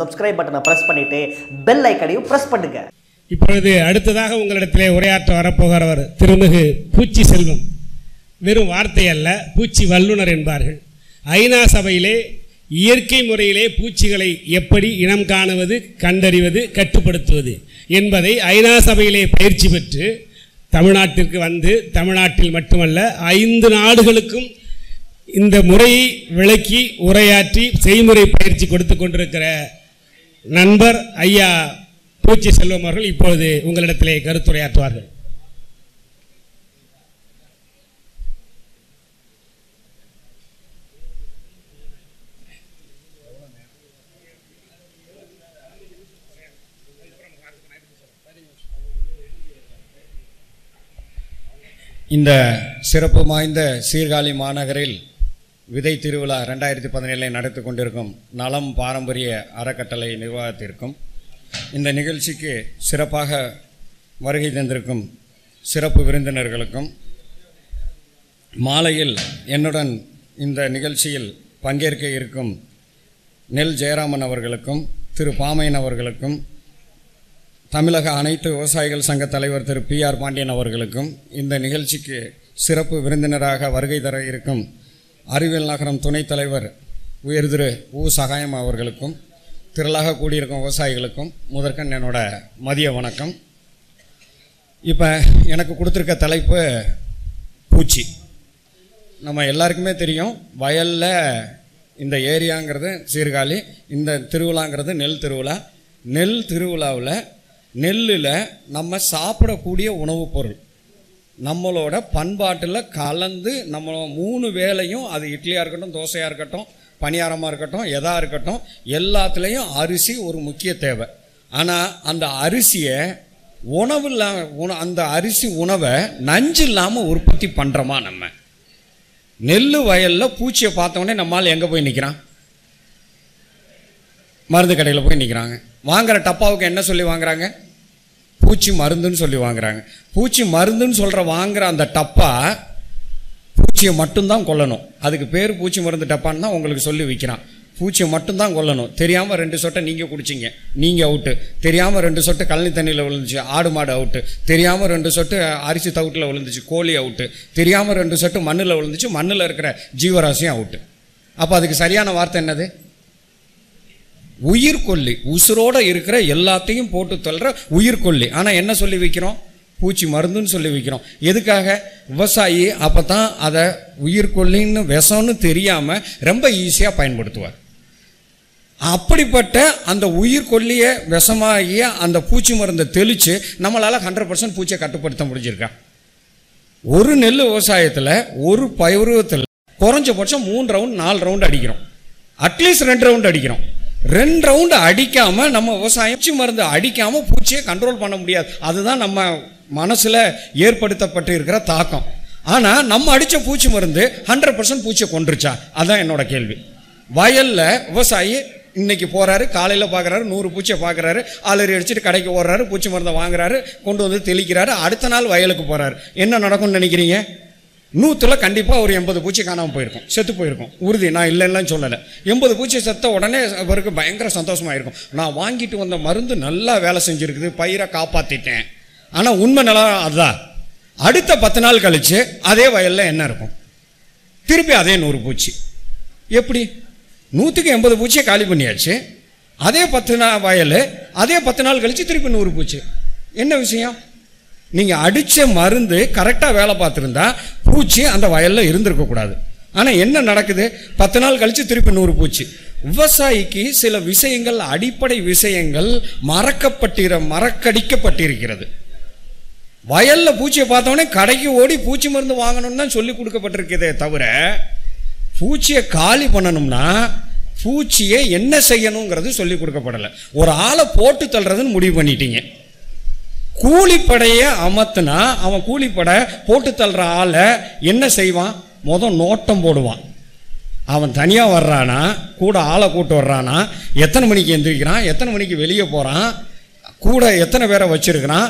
Subscribe பட்டனை press பண்ணிட்டு bell ஐக்கனையும் பிரஸ் பண்ணுங்க. இப்பொழுது அடுத்ததாக உங்களிடத்திலே உரையாற்ற வரப்போகிறவர் திருமிகு பூச்சி செல்வம். வெறும் வார்த்தை அல்ல, பூச்சி வல்லுனர் என்பார்கள். ஐநா சபையிலே இயற்கை முறையிலே பூச்சிகளை எப்படி இனம் காணுவது, கண்டறிவது, கட்டுப்படுத்துவது என்பதை ஐநா சபையிலே பயிற்சி பெற்று தமிழ்நாட்டிற்கு வந்து தமிழ்நாட்டில் மட்டுமல்ல 5 நாடுகளுக்கும் இந்த முறையை விளக்கி உரையாற்றி செய்முறை பயிற்சி கொடுத்து கொண்டிருக்கிற நண்பர் ஐயா பூச்சி செல்வம் அவர்கள் இப்பொழுது உங்களிடத்திலே கருத்துரையாற்றுவார்கள். இந்த சிறப்பு வாய்ந்த சீர்காழி மாநகரில் விதை திருவிழா 2017 நடத்தி கொண்டிருக்கும் நலம் பாரம்பரிய அறக்கட்டளை நிர்வாகத்திற்கும் இந்த நிகழ்ச்சிக்கு சிறப்பாக வருகை தந்திருக்கும் சிறப்பு விருந்தினர்களுக்கும் மாலையில் என்னுடன் இந்த நிகழ்ச்சியில் பங்கேற்க இருக்கும் நெல் ஜெயராமன் அவர்களுக்கும் திரு பாமையன் அவர்களுக்கும் தமிழக அனைத்து விவசாயிகள் சங்க தலைவர் திரு PR பாண்டியன் அவர்களுக்கும் இந்த நிகழ்ச்சிக்கு சிறப்பு விருந்தினராக வருகை தர இருக்கும் அறிவியல் நகரம் துணைத் தலைவர் உயர் திரு சகாயம் அவர்களுக்கும் திரளாக கூடியிருக்கும் விவசாயிகளுக்கும் முதற்கண் என்னோட மதிய வணக்கம். இப்போ எனக்கு கொடுத்துருக்க தலைப்பு பூச்சி. நம்ம எல்லாருக்குமே தெரியும், வயலில் இந்த ஏரியாங்கிறது சீர்காழி, இந்த திருவிழாங்கிறது நெல் திருவிழா. நெல் திருவிழாவில் நெல்லில் நம்ம சாப்பிடக்கூடிய உணவுப் பொருள் நம்மளோட பண்பாட்டில் கலந்து நம்ம 3 வேளையும், அது இட்லியாக இருக்கட்டும், தோசையாக இருக்கட்டும், பணியாரமாக இருக்கட்டும், எதாக இருக்கட்டும், எல்லாத்துலேயும் அரிசி ஒரு முக்கிய தேவை. ஆனால் அந்த அரிசியை உணவு இல்லாமல், அந்த அரிசி உணவை நஞ்சு இல்லாமல் உற்பத்தி பண்ணுறோமா? நம்ம நெல் வயலில் பூச்சியை பார்த்தோன்னே நம்மால் எங்கே போய் நிற்கிறான்? மருந்து கடையில் போய் நிற்கிறாங்க. வாங்குகிற டப்பாவுக்கு என்ன சொல்லி வாங்குறாங்க? பூச்சி மருந்துன்னு சொல்லி வாங்குறாங்க. பூச்சி மருந்துன்னு சொல்கிற வாங்குகிற அந்த டப்பா பூச்சியை மட்டும்தான் கொல்லணும். அதுக்கு பேர் பூச்சி மருந்து டப்பான்னு தான் உங்களுக்கு சொல்லி விற்கிறான். பூச்சியை மட்டும்தான் கொல்லணும். தெரியாமல் 2 சொட்டை நீங்கள் குடிச்சிங்க, நீங்கள் அவுட்டு. தெரியாமல் 2 சொட்டு கழனி தண்ணியில் விழுந்துச்சு, ஆடு மாடு அவுட்டு. தெரியாமல் 2 சொட்டு அரிசி தவிட்டில் விழுந்துச்சு, கோழி அவுட்டு. தெரியாமல் 2 சொட்டு மண்ணில் விழுந்துச்சு, மண்ணில் இருக்கிற ஜீவராசியும் அவுட்டு. அப்போ அதுக்கு சரியான வார்த்தை என்னது? உயிர்கொல்லி. உசுரோடு இருக்கிற எல்லாத்தையும் போட்டு தள்ளுற உயிர்கொல்லி. ஆனால் என்ன சொல்லி வைக்கிறோம்? பூச்சி மருந்துன்னு சொல்லி வைக்கிறோம். எதுக்காக? விவசாயி அப்போ தான் அதை உயிர்கொல்லின்னு விஷம்னு தெரியாமல் ரொம்ப ஈஸியாக பயன்படுத்துவார். அப்படிப்பட்ட அந்த உயிர்கொல்லியை விஷமாகிய அந்த பூச்சி மருந்தை தெளித்து நம்மளால் 100% பூச்சியை கட்டுப்படுத்த முடிஞ்சிருக்கா? ஒரு நெல் விவசாயத்தில் ஒரு பருவத்தில் குறைஞ்சபட்சம் 3 ரவுண்ட் 4 ரவுண்டு அடிக்கிறோம். அட்லீஸ்ட் 2 ரவுண்டு அடிக்கிறோம். 2 ரவுண்டு அடிக்காமல் நம்ம விவசாயம் பூச்சி மருந்து அடிக்காமல் பூச்சியை கண்ட்ரோல் பண்ண முடியாது. அதுதான் நம்ம மனசில் ஏற்படுத்தப்பட்டு இருக்கிற தாக்கம். ஆனால் நம்ம அடித்த பூச்சி மருந்து 100% பூச்சியை கொண்டுருச்சா? அதுதான் என்னோட கேள்வி. வயலில் விவசாயி இன்னைக்கு போகிறாரு, காலையில் பார்க்குறாரு, 100 பூச்சியை பார்க்குறாரு, ஆளறி அடிச்சுட்டு கடைக்கு ஓடுறாரு, பூச்சி மருந்தை வாங்குறாரு, கொண்டு வந்து தெளிக்கிறாரு. அடுத்த நாள் வயலுக்கு போகிறாரு. என்ன நடக்கும்னு நினைக்கிறீங்க? 100ல் கண்டிப்பாக ஒரு 80 பூச்சி காணாமல் போயிருக்கும், செத்து போயிருக்கும். உறுதி, நான் இல்லைன்னு சொல்லலை. 80 பூச்சி செத்த உடனே அவருக்கு பயங்கர சந்தோஷமாக இருக்கும். நான் வாங்கிட்டு வந்த மருந்து நல்லா வேலை செஞ்சுருக்குது, பயிரை காப்பாற்றிட்டேன். ஆனால் உண்மை நிலம் அதுதான். அடுத்த 10 நாள் கழித்து அதே வயலில் என்ன இருக்கும்? திருப்பி அதே 100 பூச்சி. எப்படி? 100க்கு 80 பூச்சியை காலி பண்ணியாச்சு. அதே 10 நாள் வயல், அதே 10 நாள் கழித்து திருப்பி 100 பூச்சி. என்ன விஷயம்? நீங்கள் அடித்த மருந்து கரெக்டாக வேலை பார்த்துருந்தா பூச்சி அந்த வயலில் இருந்திருக்கக்கூடாது. ஆனால் என்ன நடக்குது? 10 நாள் கழித்து திருப்பி 100 பூச்சி. விவசாயிக்கு சில விஷயங்கள், அடிப்படை விஷயங்கள் மறக்கடிக்கப்பட்டிருக்கிறது. வயலில் பூச்சியை பார்த்தோன்னே கடைக்கு ஓடி பூச்சி மருந்து வாங்கணும்னு தான் சொல்லி கொடுக்கப்பட்டிருக்கிறதே தவிர, பூச்சியை காலி பண்ணணும்னா பூச்சியை என்ன செய்யணுங்கிறது சொல்லி கொடுக்கப்படலை. ஒரு ஆளை போட்டு தள்ளுறதுன்னு முடிவு பண்ணிட்டீங்க. கூலிப்படையை அமர்த்தினா அவன் கூலிப்படை போட்டு தள்ளுற ஆளை என்ன செய்வான்? நோட்டம் போடுவான். அவன் தனியாக வர்றானா, கூட ஆளை கூட்டு வர்றானா, எத்தனை மணிக்கு எந்திரிக்கிறான், எத்தனை மணிக்கு வெளியே போகிறான், கூட எத்தனை பேரை வச்சிருக்கிறான்,